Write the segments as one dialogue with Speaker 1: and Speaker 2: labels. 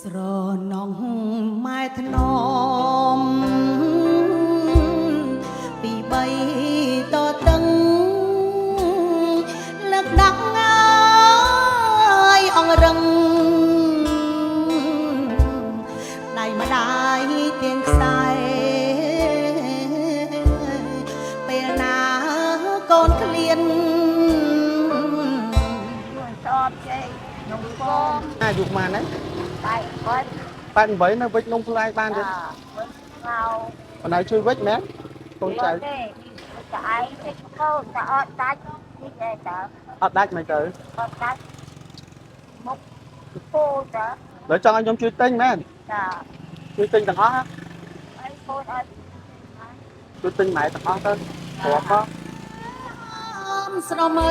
Speaker 1: ស្រណងម៉ែធ្នមពីបីតតឹងលើកដាក់ងាយអងរឹងដៃម្ដាយទៀងខ្សែពេលណាកូនឃ្លានសອບចេះនំកង
Speaker 2: អាយុប៉ុន្មាន
Speaker 1: តែគាត់
Speaker 2: 88នៅវិចនំផ្លាយបានទេ
Speaker 1: មក
Speaker 2: បណ្ដៅជួយវិចមែនកូនចៅ
Speaker 1: ទេតែឯងទេកូនតែអត់ដាច់នេះទេតើ
Speaker 2: អត់ដាច់មិនទៅ
Speaker 1: អត់ដាច់មកពូតើ
Speaker 2: បើចង់ឲ្យខ្ញុំជួយទិញមែន
Speaker 1: ចា
Speaker 2: ជួយទិញទាំងអស់
Speaker 1: អីពូអត់
Speaker 2: ជួយទិញម៉ែទាំងអស់ទៅព្រោះក៏
Speaker 1: ស្រមើ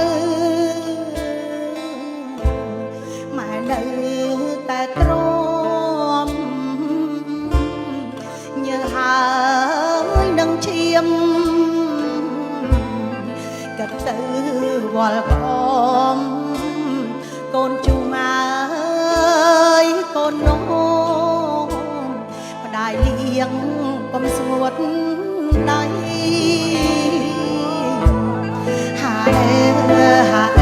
Speaker 1: ម៉ែនៅតែទ្រាំញើហើយនឹងឈាមកាត់ទៅវល់ក្អមកូនជូម៉ើយកូននោះម្ដាយលៀងកុំស្ងួតដៃហា